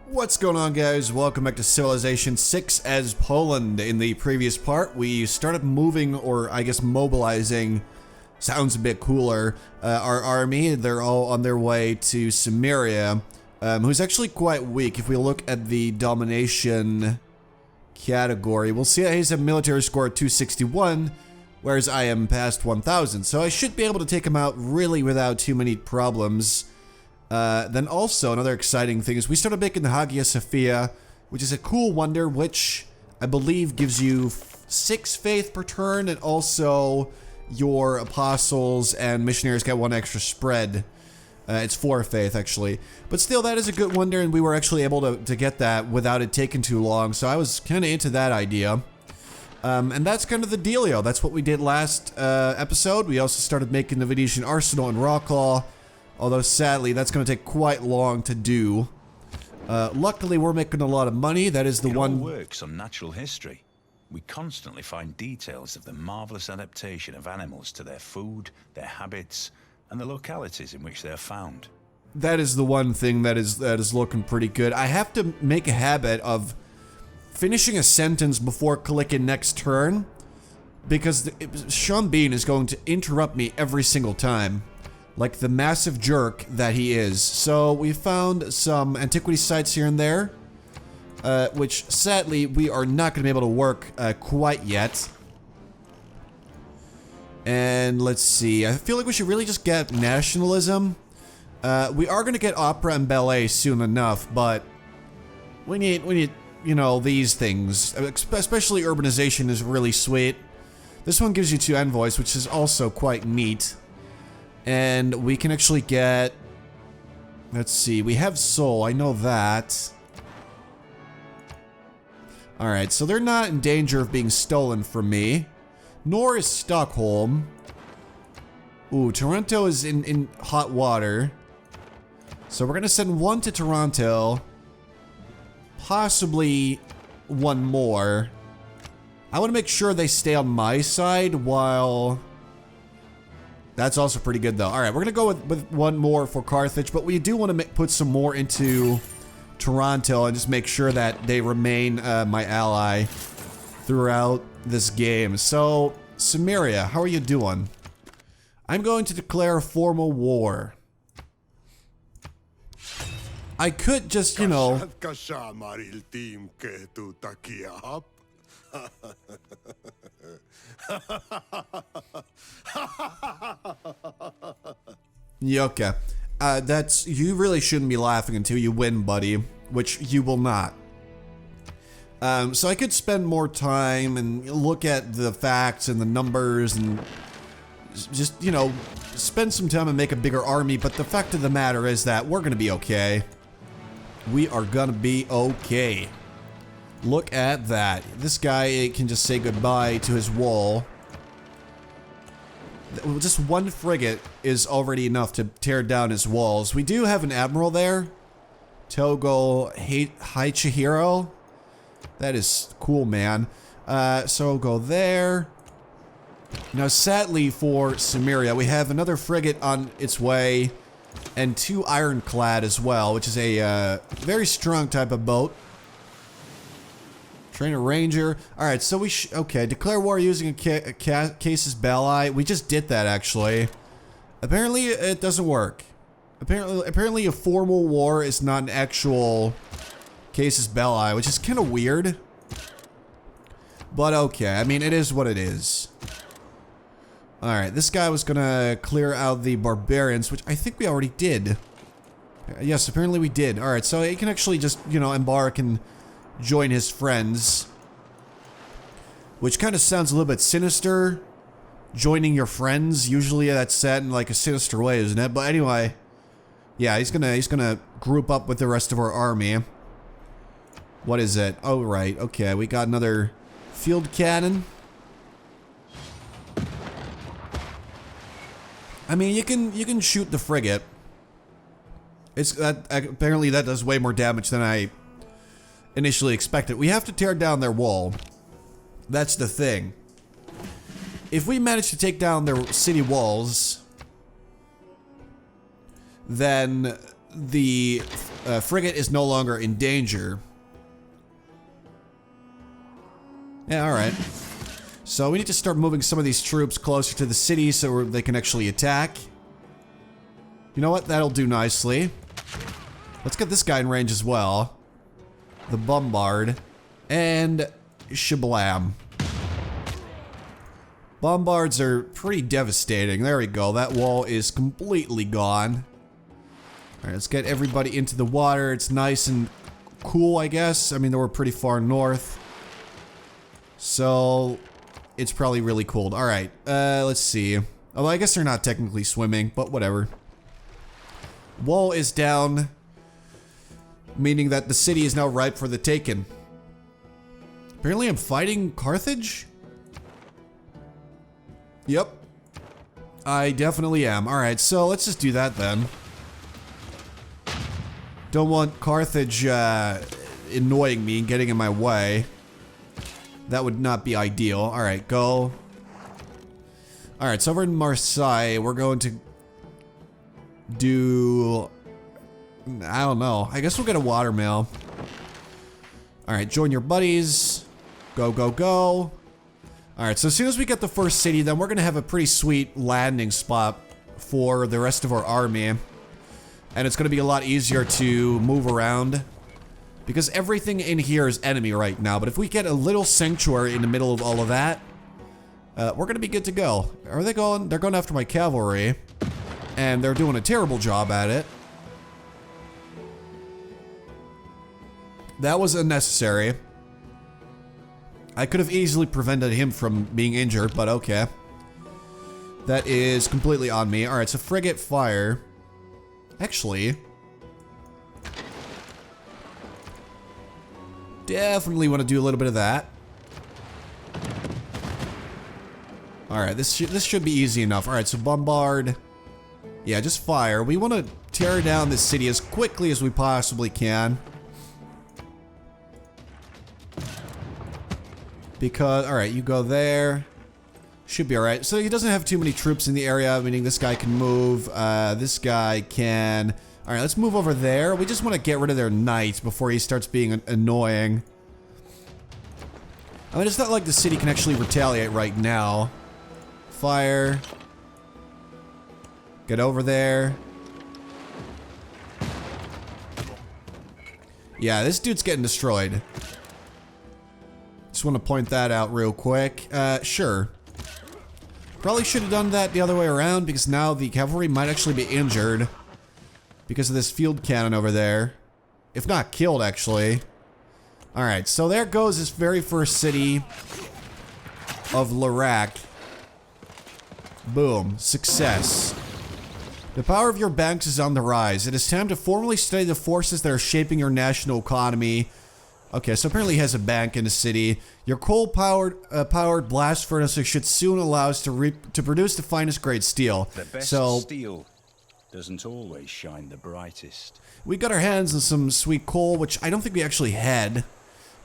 What's going on, guys? Welcome back to Civilization 6 as Poland. In the previous part, we started moving, or I guess mobilizing, sounds a bit cooler, our army. They're all on their way to Sumeria, who's actually quite weak. If we look at the domination category, we'll see that he's a military score at 261, whereas I am past 1000. So I should be able to take him out really without too many problems. Then also, another exciting thing is we started making the Hagia Sophia, which is a cool wonder, which I believe gives you 6 faith per turn, and also your apostles and missionaries get 1 extra spread. It's 4 faith, actually. But still, that is a good wonder, and we were actually able to get that without it taking too long, so I was kind of into that idea. And that's kind of the dealio. That's what we did last episode. We also started making the Venetian Arsenal and Rocklaw. Although, sadly, that's going to take quite long to do. Luckily, we're making a lot of money. That is the one... It all works on natural history. We constantly find details of the marvelous adaptation of animals to their food, their habits, and the localities in which they are found. That is the one thing that is looking pretty good. I have to make a habit of finishing a sentence before clicking next turn, because Sean Bean is going to interrupt me every single time. Like the massive jerk that he is. So we found some antiquity sites here and there, which sadly we are not going to be able to work quite yet. And let's see, I feel like we should really just get nationalism. We are going to get opera and ballet soon enough, but we need, you know, these things. Especially urbanization is really sweet. This one gives you 2 envoys, which is also quite neat. And we can actually get, let's see, we have Seoul, I know that. Alright, so they're not in danger of being stolen from me. Nor is Stockholm. Ooh, Toronto is in hot water. So we're gonna send 1 to Toronto. Possibly 1 more. I want to make sure they stay on my side while... That's also pretty good, though. All right, we're going to go with 1 more for Carthage, but we do want to put some more into Toronto and just make sure that they remain my ally throughout this game. So, Sumeria, how are you doing? I'm going to declare a formal war. I could just, you know... Yeah, okay. You really shouldn't be laughing until you win, buddy, which you will not. So I could spend more time and look at the facts and the numbers and just, you know, spend some time and make a bigger army, but the fact of the matter is that we're gonna be okay. We are gonna be okay. Look at that. This guy can just say goodbye to his wall. Just 1 frigate is already enough to tear down his walls. We do have an admiral there. Togo Haichihiro. That is cool, man. So go there. Now, sadly for Sumeria, we have another frigate on its way. And 2 ironclad as well, which is a very strong type of boat. Train a ranger. Alright, so we okay, declare war using a casus belli. We just did that, actually. Apparently, it doesn't work. Apparently a formal war is not an actual casus belli, which is kind of weird. But okay, I mean, it is what it is. Alright, this guy was gonna clear out the barbarians, which I think we already did. Yes, apparently we did. Alright, so he can actually just, you know, embark and join his friends, which kind of sounds a little bit sinister. Joining your friends, usually that's said in like a sinister way, isn't it? But anyway, yeah, he's gonna group up with the rest of our army. What is it? Oh, right, okay, we got another field cannon. I mean, you can shoot the frigate. It's apparently that does way more damage than I initially expected. We have to tear down their wall. That's the thing. If we manage to take down their city walls, then the frigate is no longer in danger. Yeah, alright. So we need to start moving some of these troops closer to the city so they can actually attack. You know what? That'll do nicely. Let's get this guy in range as well. The bombard. And shablam. Bombards are pretty devastating. There we go. That wall is completely gone. Alright, let's get everybody into the water. It's nice and cool, I guess. I mean, they were pretty far north. So, it's probably really cold. Alright, let's see. Although I guess they're not technically swimming, but whatever. Wall is down, meaning that the city is now ripe for the taking. Apparently I'm fighting Carthage? Yep. I definitely am. Alright, so let's just do that then. Don't want Carthage annoying me and getting in my way. That would not be ideal. Alright, go. Alright, so over in Marseille, we're going to do... I don't know. I guess we'll get a watermill. Alright, join your buddies. Go, go, go. Alright, so as soon as we get the first city, then we're gonna have a pretty sweet landing spot for the rest of our army. And it's gonna be a lot easier to move around. Because everything in here is enemy right now, but if we get a little sanctuary in the middle of all of that, we're gonna be good to go. Are they going? They're going after my cavalry. And they're doing a terrible job at it. That was unnecessary. I could have easily prevented him from being injured, but okay. That is completely on me. Alright, so frigate fire. Actually... definitely want to do a little bit of that. Alright, this should be easy enough. Alright, so bombard. Yeah, just fire. We want to tear down this city as quickly as we possibly can. Because, alright, you go there. Should be alright. So he doesn't have too many troops in the area, meaning this guy can move. This guy can... Alright, let's move over there. We just want to get rid of their knight before he starts being annoying. I mean, it's not like the city can actually retaliate right now. Fire. Get over there. Yeah, this dude's getting destroyed. Just want to point that out real quick. Sure. Probably should have done that the other way around because now the cavalry might actually be injured. Because of this field cannon over there. If not killed, actually. Alright, so there goes this very first city of Lirac. Boom. Success. The power of your banks is on the rise. It is time to formally study the forces that are shaping your national economy. Okay, so apparently he has a bank in the city. Your coal-powered blast furnaces should soon allow us to produce the finest grade steel. The best steel doesn't always shine the brightest. We got our hands on some sweet coal, which I don't think we actually had,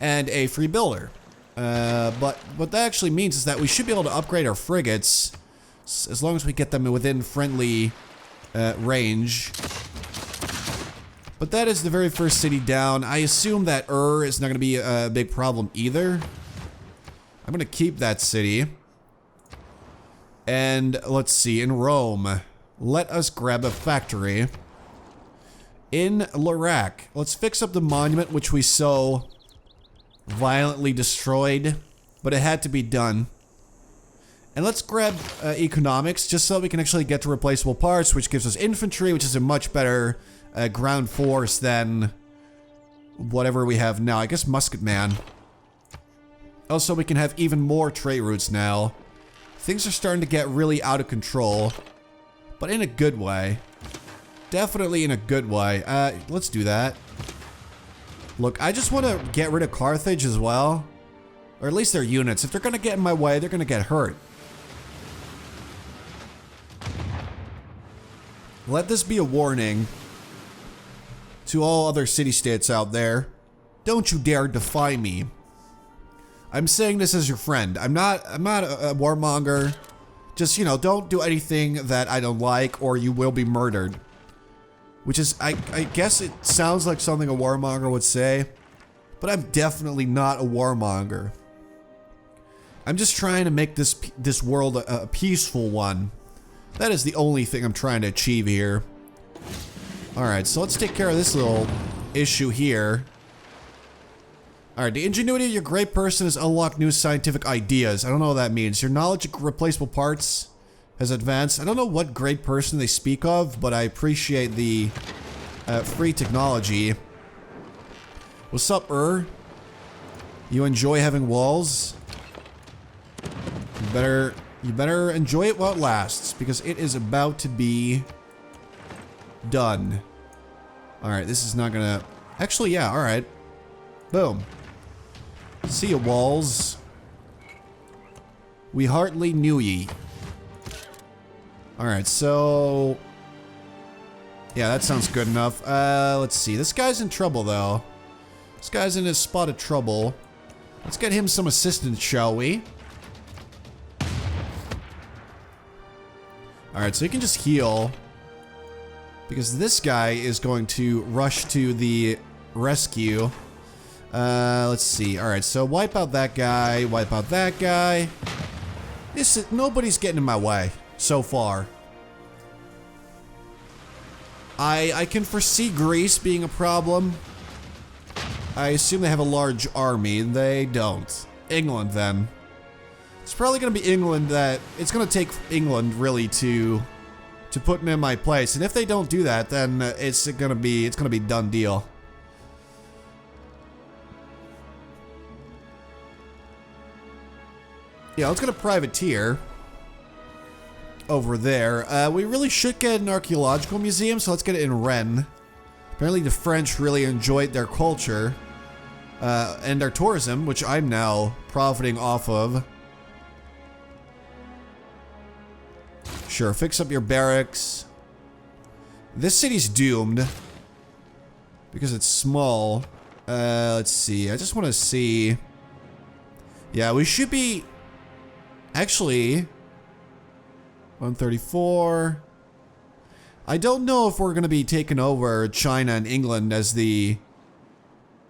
and a free builder. But what that actually means is that we should be able to upgrade our frigates as long as we get them within friendly range. But that is the very first city down. I assume that is not going to be a big problem either. I'm going to keep that city. And let's see, in Rome, let us grab a factory. In Lirac, let's fix up the monument which we so violently destroyed, but it had to be done. And let's grab economics just so we can actually get to replaceable parts, which gives us infantry, which is a much better ground force than whatever we have now. I guess musketman. Also, we can have even more trade routes now. Things are starting to get really out of control, but in a good way. Definitely in a good way. Let's do that. Look, I just want to get rid of Carthage as well. Or at least their units. If they're going to get in my way, they're going to get hurt. Let this be a warning to all other city-states out there. Don't you dare defy me. I'm saying this as your friend. I'm not a warmonger. Just, you know, don't do anything that I don't like or you will be murdered. Which is, I guess it sounds like something a warmonger would say, but I'm definitely not a warmonger. I'm just trying to make this world a peaceful one. That is the only thing I'm trying to achieve here. Alright, so let's take care of this little issue here. Alright, the ingenuity of your great person has unlocked new scientific ideas. I don't know what that means. Your knowledge of replaceable parts has advanced. I don't know what great person they speak of, but I appreciate the free technology. What's up, You enjoy having walls? You better enjoy it while it lasts, because it is about to be done. Alright, this is not gonna... Actually, yeah, alright. Boom. See ya, walls. We hardly knew ye. Alright, so... Yeah, that sounds good enough. Let's see. This guy's in trouble, though. This guy's in a spot of trouble. Let's get him some assistance, shall we? Alright, so he can just heal. Because this guy is going to rush to the rescue. Let's see. Alright, so wipe out that guy. Wipe out that guy. Nobody's getting in my way so far. I can foresee Greece being a problem. I assume they have a large army. They don't. England, then. It's probably going to be England that... It's going to take England, really, to put me in my place. And if they don't do that, then it's going to be done deal. Yeah, let's get a privateer over there. We really should get an archaeological museum, so let's get it in Rennes. Apparently the French really enjoyed their culture and their tourism, which I'm now profiting off of. Sure, fix up your barracks. This city's doomed because it's small. Let's see. I just want to see. Yeah, we should be... Actually, 134. I don't know if we're going to be taking over China and England as the...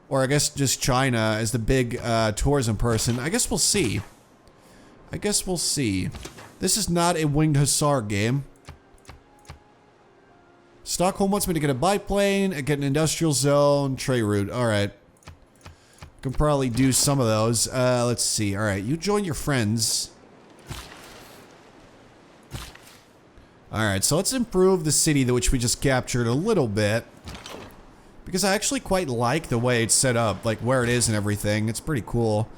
Or I guess just China as the big tourism person. I guess we'll see. This is not a winged hussar game. Stockholm wants me to get a biplane, get an industrial zone, trade route. Alright. Can probably do some of those. Let's see. Alright, you join your friends. Alright, so let's improve the city which we just captured a little bit. Because I actually quite like the way it's set up, like where it is and everything. It's pretty cool.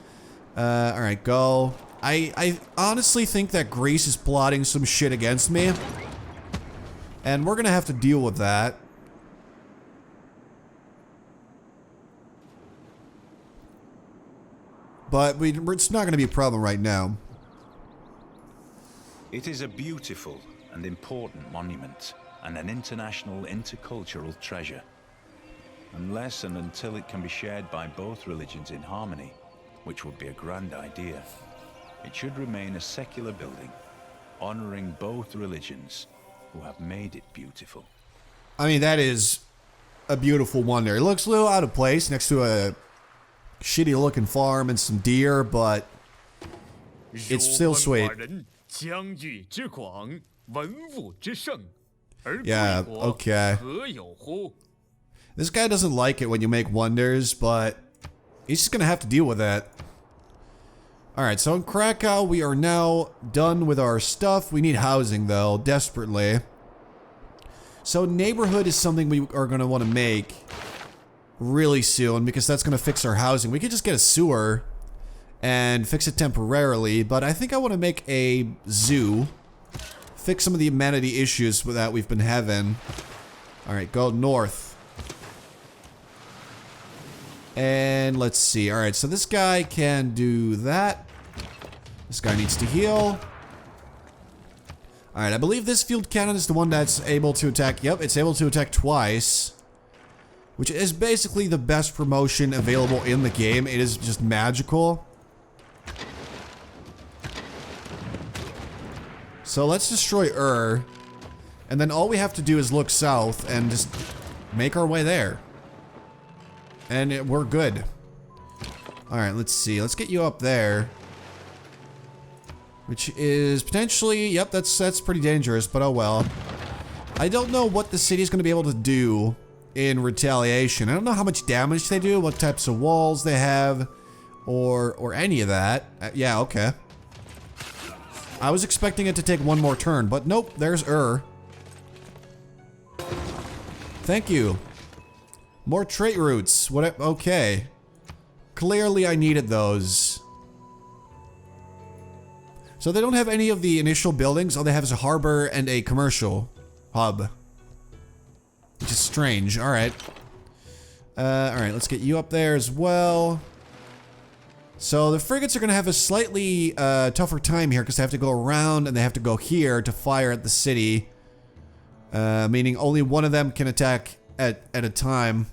Alright, go. I honestly think that Greece is plotting some shit against me. And we're gonna have to deal with that. But it's not gonna be a problem right now. It is a beautiful and important monument, and an international intercultural treasure. Unless and until it can be shared by both religions in harmony, which would be a grand idea, it should remain a secular building, honoring both religions who have made it beautiful. I mean, that is a beautiful wonder. It looks a little out of place next to a shitty looking farm and some deer, but it's still sweet. Yeah, okay. This guy doesn't like it when you make wonders, but he's just gonna have to deal with that. Alright, so in Krakow, we are now done with our stuff. We need housing, though, desperately. So neighborhood is something we are gonna want to make really soon, because that's gonna fix our housing. We could just get a sewer and fix it temporarily, but I think I want to make a zoo. Fix some of the amenity issues that we've been having. Alright, go north. And let's see. Alright, so this guy can do that. This guy needs to heal. Alright, I believe this field cannon is the one that's able to attack. Yep, it's able to attack twice. Which is basically the best promotion available in the game. It is just magical. So let's destroy And then all we have to do is look south and just make our way there. And we're good. Alright, let's see. Let's get you up there. Which is potentially... Yep, that's pretty dangerous, but oh well. I don't know what the city's going to be able to do in retaliation. I don't know how much damage they do, what types of walls they have, or any of that. Yeah, okay. I was expecting it to take one more turn, but nope, there's Thank you. More trait roots. What? Okay. Clearly I needed those. So they don't have any of the initial buildings. All they have is a harbor and a commercial hub. Which is strange. Alright. Alright, let's get you up there as well. So the frigates are going to have a slightly tougher time here because they have to go around and they have to go here to fire at the city. Meaning only one of them can attack at a time.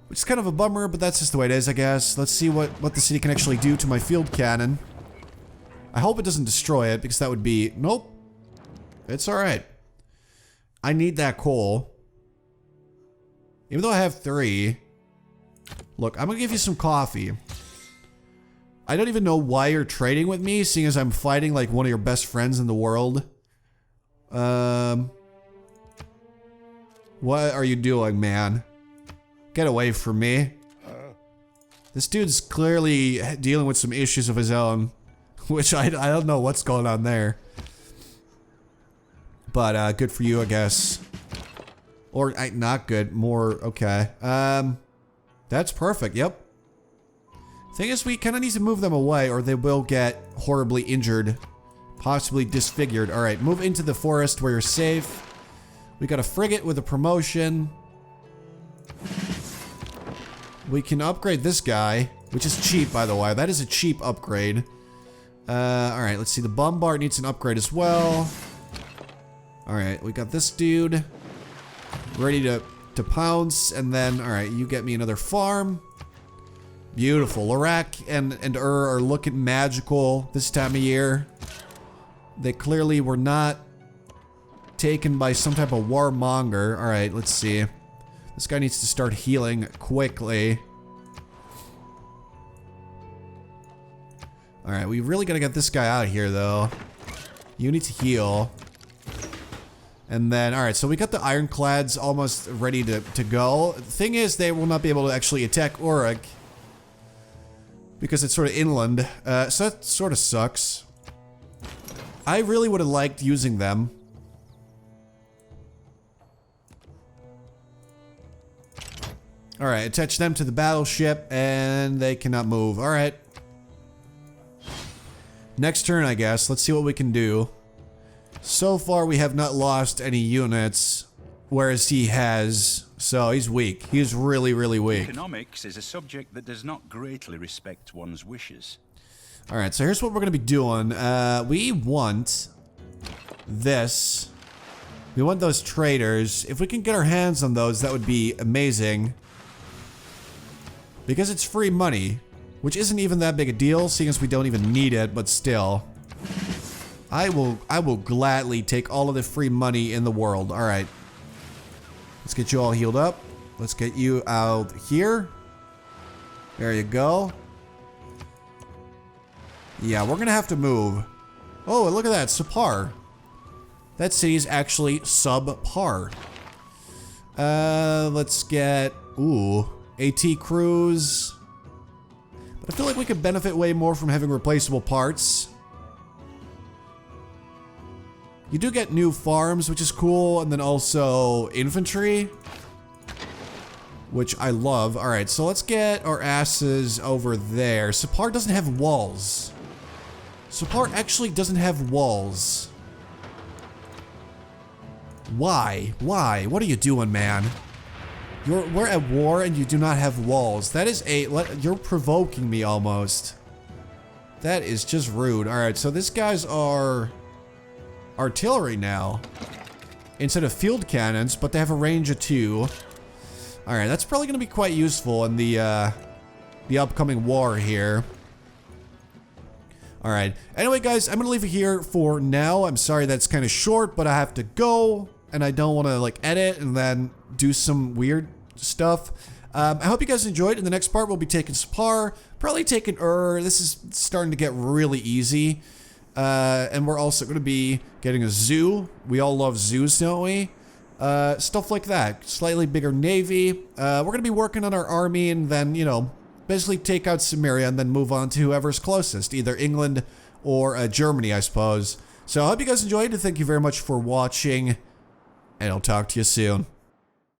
Which is kind of a bummer, but that's just the way it is, I guess. Let's see what the city can actually do to my field cannon. I hope it doesn't destroy it, because that would be... Nope. It's alright. I need that coal. Even though I have 3. Look, I'm gonna give you some coffee. I don't even know why you're trading with me, seeing as I'm fighting like one of your best friends in the world. What are you doing, man? Get away from me. This dude's clearly dealing with some issues of his own. Which I don't know what's going on there. But good for you, I guess. Or not good, more okay. That's perfect, yep. Thing is, we kind of need to move them away or they will get horribly injured. Possibly disfigured. Alright, move into the forest where you're safe. We got a frigate with a promotion. We can upgrade this guy, which is cheap, by the way. That is a cheap upgrade. Alright, let's see. The bombard needs an upgrade as well. Alright, we got this dude ready to pounce. And then, alright, you get me another farm. Beautiful. Lorak and are looking magical this time of year. They clearly were not taken by some type of warmonger. Alright, let's see. This guy needs to start healing quickly. Alright, we really gotta get this guy out of here, though. You need to heal. And then, alright, so we got the ironclads almost ready to go. The thing is, they will not be able to actually attack Uruk. Because it's sort of inland. So that sort of sucks. I really would have liked using them. Alright, attach them to the battleship, and they cannot move. Alright. Next turn, I guess. Let's see what we can do. So far, we have not lost any units, whereas he has. So he's weak. He's really, really weak. Economics is a subject that does not greatly respect one's wishes. Alright, so here's what we're going to be doing. We want this. We want those traders. If we can get our hands on those, that would be amazing. Because it's free money, which isn't even that big a deal, seeing as we don't even need it, but still. I will gladly take all of the free money in the world. Alright. Let's get you all healed up. Let's get you out here. There you go. Yeah, we're gonna have to move. Oh, look at that, subpar. That city's actually subpar. Let's get... Ooh. AT crews. But I feel like we could benefit way more from having replaceable parts. You do get new farms, which is cool, and then also infantry, which I love. Alright, so let's get our asses over there. Sapar doesn't have walls. Sapar actually doesn't have walls. Why? Why? What are you doing, man? We're at war and you do not have walls. That is you're provoking me almost. That is just rude. Alright, so these guys are artillery now. Instead of field cannons, but they have a range of 2. Alright, that's probably going to be quite useful in the upcoming war here. Alright, anyway guys, I'm going to leave it here for now. I'm sorry that's kind of short, but I have to go. and I don't want to like edit and then do some weird stuff. I hope you guys enjoyed. In the next part, we'll be taking Spar, probably taking This is starting to get really easy. And we're also going to be getting a zoo. We all love zoos, don't we? Stuff like that. Slightly bigger navy. We're going to be working on our army and then, you know, basically take out Sumeria and then move on to whoever's closest. Either England or Germany, I suppose. So I hope you guys enjoyed, and thank you very much for watching. And I'll talk to you soon.